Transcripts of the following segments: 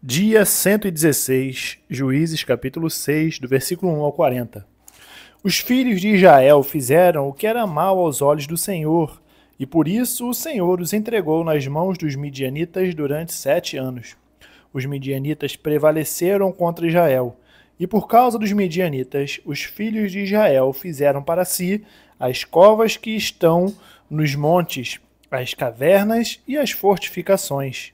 Dia 116, Juízes capítulo 6, do versículo 1 ao 40. Os filhos de Israel fizeram o que era mal aos olhos do Senhor, e por isso o Senhor os entregou nas mãos dos midianitas durante 7 anos. Os midianitas prevaleceram contra Israel, e por causa dos midianitas, os filhos de Israel fizeram para si as covas que estão nos montes, as cavernas e as fortificações.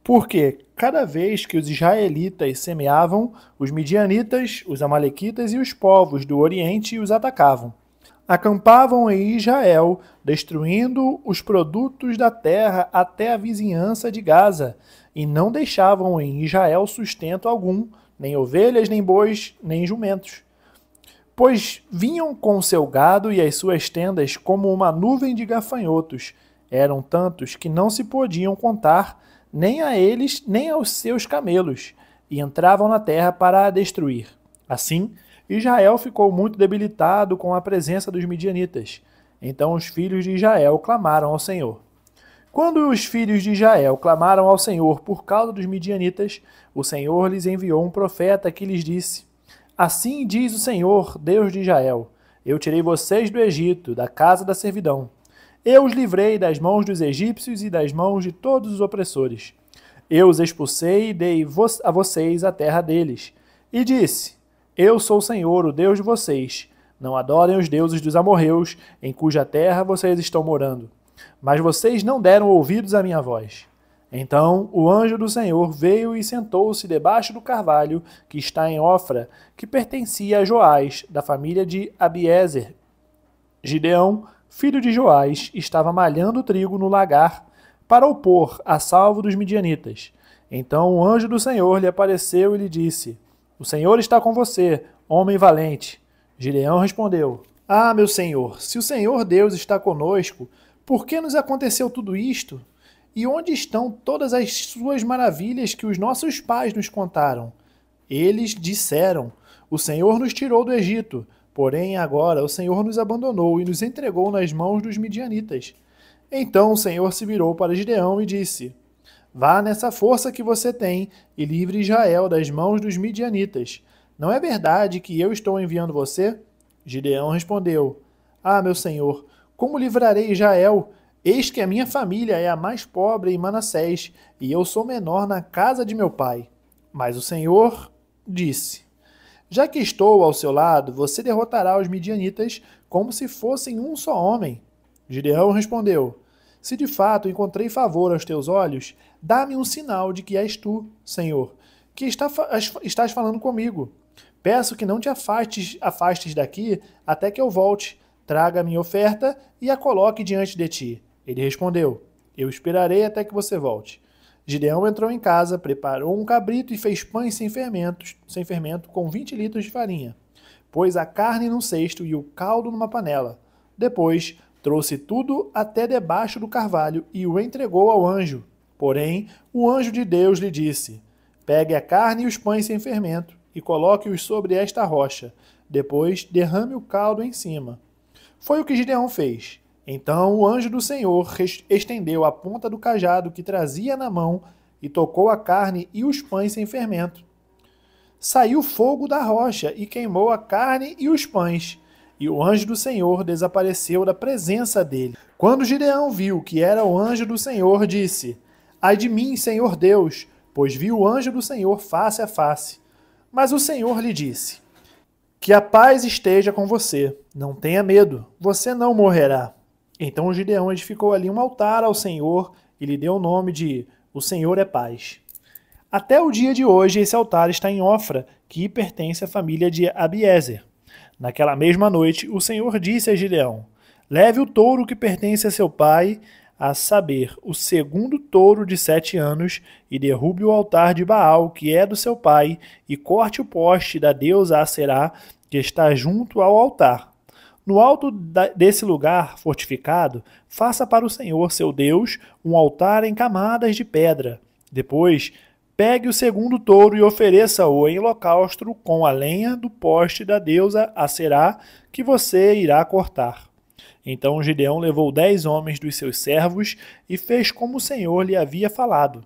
Porque cada vez que os israelitas semeavam, os midianitas, os amalequitas e os povos do Oriente os atacavam. Acampavam em Israel, destruindo os produtos da terra até a vizinhança de Gaza, e não deixavam em Israel sustento algum, nem ovelhas, nem bois, nem jumentos. Pois vinham com seu gado e as suas tendas como uma nuvem de gafanhotos. Eram tantos que não se podiam contar, nem a eles, nem aos seus camelos, e entravam na terra para a destruir. Assim, Israel ficou muito debilitado com a presença dos midianitas. Então os filhos de Israel clamaram ao Senhor. Quando os filhos de Israel clamaram ao Senhor por causa dos midianitas, o Senhor lhes enviou um profeta que lhes disse: Assim diz o Senhor, Deus de Israel: Eu tirei vocês do Egito, da casa da servidão. Eu os livrei das mãos dos egípcios e das mãos de todos os opressores. Eu os expulsei e dei a vocês a terra deles. E disse: Eu sou o Senhor, o Deus de vocês. Não adorem os deuses dos amorreus, em cuja terra vocês estão morando. Mas vocês não deram ouvidos à minha voz. Então o anjo do Senhor veio e sentou-se debaixo do carvalho que está em Ofra, que pertencia a Joás, da família de Abiezer. Gideão, filho de Joás, estava malhando trigo no lagar para o pôr a salvo dos midianitas. Então o anjo do Senhor lhe apareceu e lhe disse: O Senhor está com você, homem valente. Gideão respondeu: Ah, meu Senhor, se o Senhor Deus está conosco, por que nos aconteceu tudo isto? E onde estão todas as suas maravilhas que os nossos pais nos contaram? Eles disseram: O Senhor nos tirou do Egito. Porém, agora o Senhor nos abandonou e nos entregou nas mãos dos midianitas. Então o Senhor se virou para Gideão e disse: Vá nessa força que você tem e livre Israel das mãos dos midianitas. Não é verdade que eu estou enviando você? Gideão respondeu: Ah, meu Senhor, como livrarei Israel? Eis que a minha família é a mais pobre em Manassés, e eu sou menor na casa de meu pai. Mas o Senhor disse: Já que estou ao seu lado, você derrotará os midianitas como se fossem um só homem. Gideão respondeu: Se de fato encontrei favor aos teus olhos, dá-me um sinal de que és tu, Senhor, que estás falando comigo. Peço que não te afastes daqui até que eu volte. Traga a minha oferta e a coloque diante de ti. Ele respondeu: Eu esperarei até que você volte. Gideão entrou em casa, preparou um cabrito e fez pães sem fermento com 20 litros de farinha. Pôs a carne num cesto e o caldo numa panela. Depois, trouxe tudo até debaixo do carvalho e o entregou ao anjo. Porém, o anjo de Deus lhe disse: Pegue a carne e os pães sem fermento e coloque-os sobre esta rocha. Depois, derrame o caldo em cima. Foi o que Gideão fez. Então o anjo do Senhor estendeu a ponta do cajado que trazia na mão e tocou a carne e os pães sem fermento. Saiu fogo da rocha e queimou a carne e os pães, e o anjo do Senhor desapareceu da presença dele. Quando Gideão viu que era o anjo do Senhor, disse: Ai de mim, Senhor Deus, pois vi o anjo do Senhor face a face. Mas o Senhor lhe disse: Que a paz esteja com você. Não tenha medo, você não morrerá. Então Gideão edificou ali um altar ao Senhor e lhe deu o nome de O Senhor é Paz. Até o dia de hoje esse altar está em Ofra, que pertence à família de Abiezer. Naquela mesma noite o Senhor disse a Gideão: Leve o touro que pertence a seu pai, a saber, o segundo touro de 7 anos, e derrube o altar de Baal, que é do seu pai, e corte o poste da deusa Aserá, que está junto ao altar. No alto desse lugar fortificado, faça para o Senhor, seu Deus, um altar em camadas de pedra. Depois, pegue o segundo touro e ofereça-o em holocausto com a lenha do poste da deusa Aserá, que você irá cortar. Então Gideão levou 10 homens dos seus servos e fez como o Senhor lhe havia falado.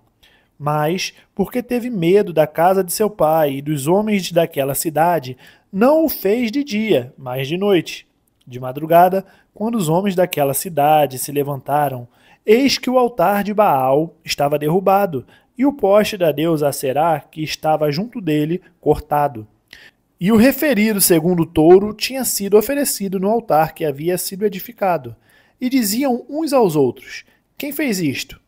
Mas, porque teve medo da casa de seu pai e dos homens daquela cidade, não o fez de dia, mas de noite. De madrugada, quando os homens daquela cidade se levantaram, eis que o altar de Baal estava derrubado, e o poste da deusa Aserá, que estava junto dele, cortado. E o referido segundo touro tinha sido oferecido no altar que havia sido edificado. E diziam uns aos outros: Quem fez isto?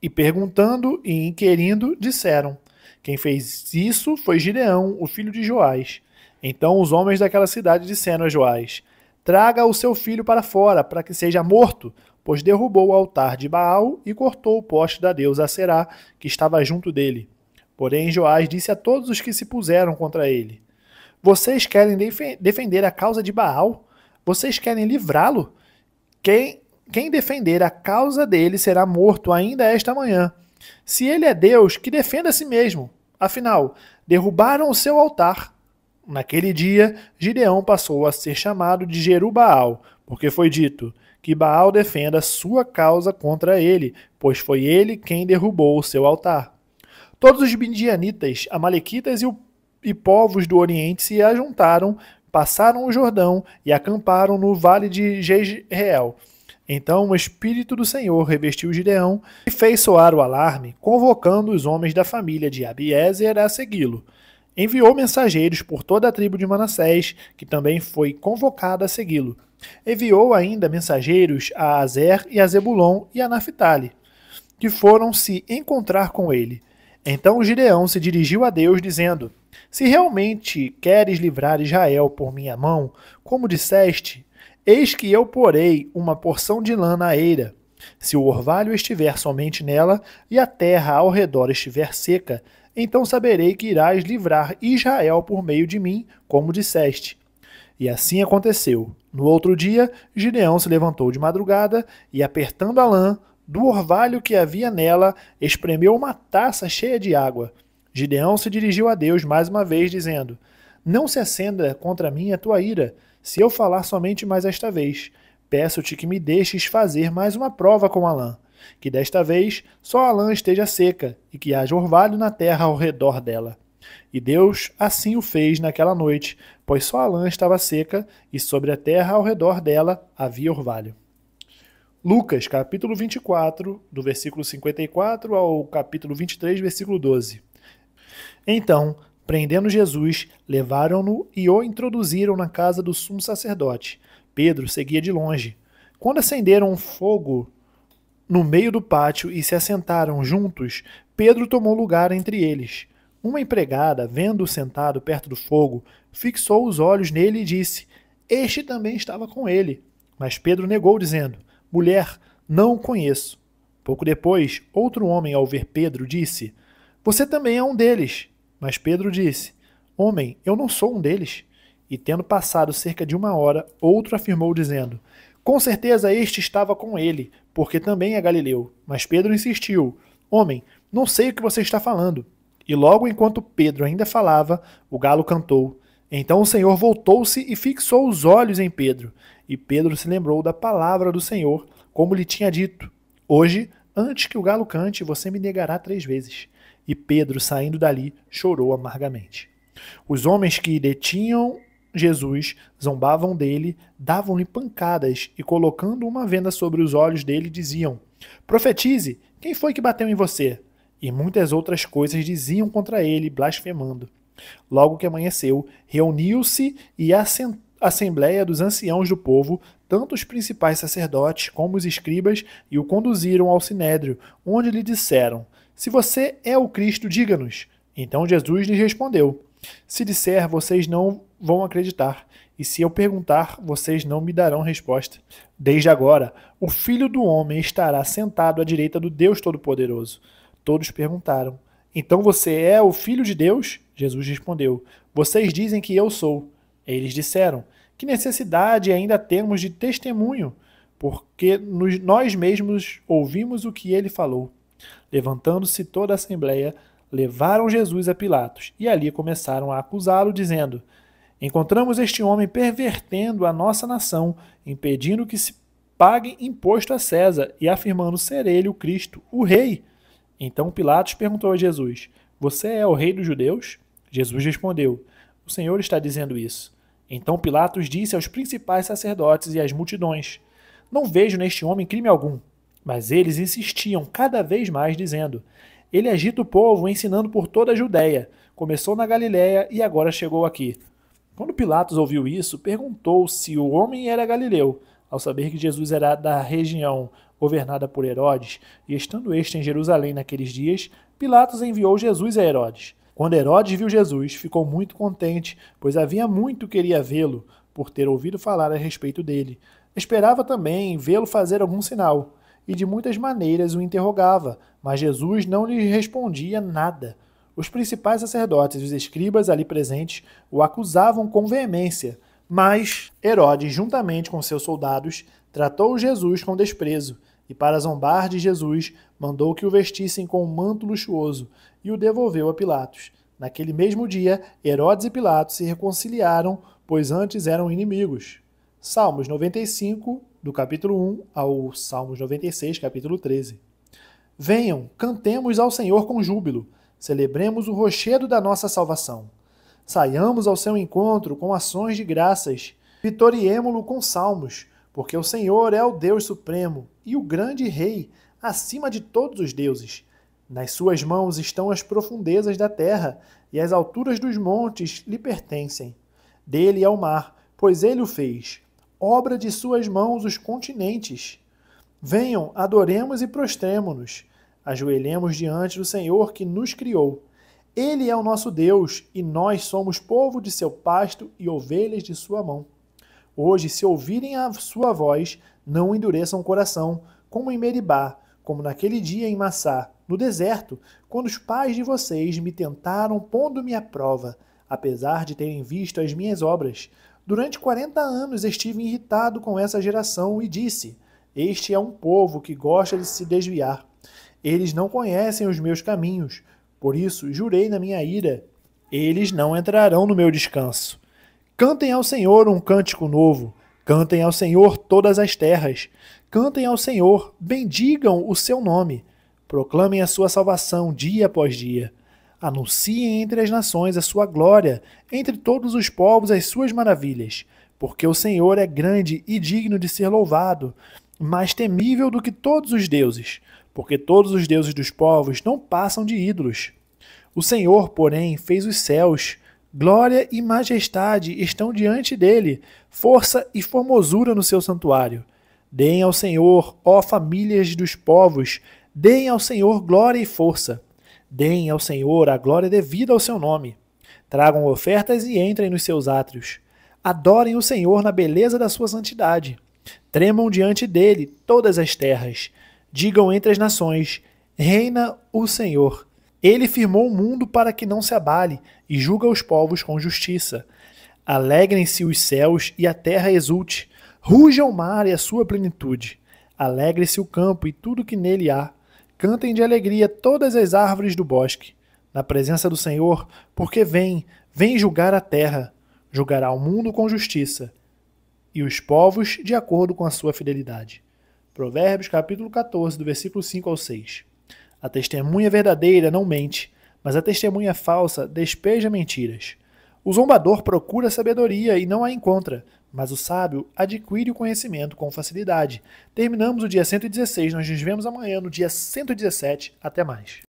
E perguntando e inquirindo, disseram: Quem fez isso foi Gideão, o filho de Joás. Então os homens daquela cidade disseram a Joás: Traga o seu filho para fora, para que seja morto, pois derrubou o altar de Baal e cortou o poste da deusa Aserá, que estava junto dele. Porém Joás disse a todos os que se puseram contra ele: Vocês querem defender a causa de Baal? Vocês querem livrá-lo? Quem defender a causa dele será morto ainda esta manhã. Se ele é Deus, que defenda a si mesmo. Afinal, derrubaram o seu altar. Naquele dia, Gideão passou a ser chamado de Jerubaal, porque foi dito que Baal defenda a sua causa contra ele, pois foi ele quem derrubou o seu altar. Todos os midianitas, amalequitas e povos do Oriente se ajuntaram, passaram o Jordão e acamparam no vale de Jezreel. Então o Espírito do Senhor revestiu Gideão e fez soar o alarme, convocando os homens da família de Abiezer a segui-lo. Enviou mensageiros por toda a tribo de Manassés, que também foi convocada a segui-lo. Enviou ainda mensageiros a Azer e a Zebulon e a Naphtali, que foram se encontrar com ele. Então Gideão se dirigiu a Deus, dizendo: Se realmente queres livrar Israel por minha mão, como disseste, eis que eu porei uma porção de lã na eira. Se o orvalho estiver somente nela e a terra ao redor estiver seca, então saberei que irás livrar Israel por meio de mim, como disseste. E assim aconteceu. No outro dia, Gideão se levantou de madrugada e, apertando a lã do orvalho que havia nela, espremeu uma taça cheia de água. Gideão se dirigiu a Deus mais uma vez, dizendo: Não se acenda contra mim a tua ira, se eu falar somente mais esta vez. Peço-te que me deixes fazer mais uma prova com a lã, que desta vez só a lã esteja seca e que haja orvalho na terra ao redor dela. E Deus assim o fez naquela noite, pois só a lã estava seca e sobre a terra ao redor dela havia orvalho. Lucas, capítulo 24, do versículo 54 ao capítulo 23, versículo 12. Então, prendendo Jesus, levaram-no e o introduziram na casa do sumo sacerdote. Pedro seguia de longe. Quando acenderam um fogo no meio do pátio e se assentaram juntos, Pedro tomou lugar entre eles. Uma empregada, vendo-o sentado perto do fogo, fixou os olhos nele e disse: Este também estava com ele. Mas Pedro negou, dizendo: Mulher, não o conheço. Pouco depois, outro homem, ao ver Pedro, disse: Você também é um deles. Mas Pedro disse: Homem, eu não sou um deles. E tendo passado cerca de 1 hora, outro afirmou, dizendo: Com certeza este estava com ele, porque também é galileu. Mas Pedro insistiu: Homem, não sei o que você está falando. E logo enquanto Pedro ainda falava, o galo cantou. Então o Senhor voltou-se e fixou os olhos em Pedro. E Pedro se lembrou da palavra do Senhor, como lhe tinha dito: Hoje, antes que o galo cante, você me negará 3 vezes. E Pedro, saindo dali, chorou amargamente. Os homens que detinham Jesus zombavam dele, davam-lhe pancadas e, colocando uma venda sobre os olhos dele, diziam: Profetize, quem foi que bateu em você? E muitas outras coisas diziam contra ele, blasfemando. Logo que amanheceu, reuniu-se e a assembleia dos anciãos do povo, tanto os principais sacerdotes como os escribas, e o conduziram ao sinédrio, onde lhe disseram: Se você é o Cristo, diga-nos. Então Jesus lhes respondeu: Se disser, vocês não vão acreditar, e se eu perguntar, vocês não me darão resposta. Desde agora, o Filho do Homem estará sentado à direita do Deus Todo-Poderoso. Todos perguntaram: Então você é o Filho de Deus? Jesus respondeu: Vocês dizem que eu sou. Eles disseram: Que necessidade ainda temos de testemunho? Porque nós mesmos ouvimos o que ele falou. Levantando-se toda a assembleia, levaram Jesus a Pilatos e ali começaram a acusá-lo, dizendo: Encontramos este homem pervertendo a nossa nação, impedindo que se pague imposto a César e afirmando ser ele o Cristo, o rei. Então Pilatos perguntou a Jesus: Você é o rei dos judeus? Jesus respondeu: O Senhor está dizendo isso. Então Pilatos disse aos principais sacerdotes e às multidões: Não vejo neste homem crime algum. Mas eles insistiam cada vez mais, dizendo: Ele agita o povo, ensinando por toda a Judéia. Começou na Galiléia e agora chegou aqui. Quando Pilatos ouviu isso, perguntou se o homem era galileu, ao saber que Jesus era da região governada por Herodes, e estando este em Jerusalém naqueles dias, Pilatos enviou Jesus a Herodes. Quando Herodes viu Jesus, ficou muito contente, pois havia muito queria vê-lo, por ter ouvido falar a respeito dele. Esperava também vê-lo fazer algum sinal, e de muitas maneiras o interrogava, mas Jesus não lhe respondia nada. Os principais sacerdotes e os escribas ali presentes o acusavam com veemência, mas Herodes, juntamente com seus soldados, tratou Jesus com desprezo, e para zombar de Jesus, mandou que o vestissem com um manto luxuoso e o devolveu a Pilatos. Naquele mesmo dia, Herodes e Pilatos se reconciliaram, pois antes eram inimigos. Salmos 95, do capítulo 1 ao Salmos 96, capítulo 13. Venham, cantemos ao Senhor com júbilo, celebremos o rochedo da nossa salvação. Saiamos ao seu encontro com ações de graças, vitoriemo-lo com salmos, porque o Senhor é o Deus supremo e o grande Rei, acima de todos os deuses. Nas suas mãos estão as profundezas da terra, e as alturas dos montes lhe pertencem. Dele é o mar, pois ele o fez. Obra de suas mãos os continentes. Venham, adoremos e prostremo-nos. Ajoelhemos diante do Senhor que nos criou. Ele é o nosso Deus, e nós somos povo de seu pasto e ovelhas de sua mão. Hoje, se ouvirem a sua voz, não endureçam o coração, como em Meribá, como naquele dia em Massá, no deserto, quando os pais de vocês me tentaram pondo-me à prova, apesar de terem visto as minhas obras. Durante 40 anos estive irritado com essa geração e disse: Este é um povo que gosta de se desviar. Eles não conhecem os meus caminhos, por isso jurei na minha ira: eles não entrarão no meu descanso. Cantem ao Senhor um cântico novo, cantem ao Senhor todas as terras, cantem ao Senhor, bendigam o seu nome, proclamem a sua salvação dia após dia. Anunciem entre as nações a sua glória, entre todos os povos as suas maravilhas, porque o Senhor é grande e digno de ser louvado, mais temível do que todos os deuses, porque todos os deuses dos povos não passam de ídolos. O Senhor, porém, fez os céus. Glória e majestade estão diante dele, força e formosura no seu santuário. Deem ao Senhor, ó famílias dos povos, deem ao Senhor glória e força. Deem ao Senhor a glória devida ao seu nome. Tragam ofertas e entrem nos seus átrios. Adorem o Senhor na beleza da sua santidade. Tremam diante dele todas as terras. Digam entre as nações: reina o Senhor. Ele firmou o mundo para que não se abale e julga os povos com justiça. Alegrem-se os céus e a terra exulte. Ruja o mar e a sua plenitude. Alegre-se o campo e tudo que nele há. Cantem de alegria todas as árvores do bosque. Na presença do Senhor, porque vem julgar a terra. Julgará o mundo com justiça e os povos de acordo com a sua fidelidade. Provérbios capítulo 14, do versículo 5 ao 6. A testemunha verdadeira não mente, mas a testemunha falsa despeja mentiras. O zombador procura sabedoria e não a encontra, mas o sábio adquire o conhecimento com facilidade. Terminamos o dia 116, nós nos vemos amanhã no dia 117. Até mais.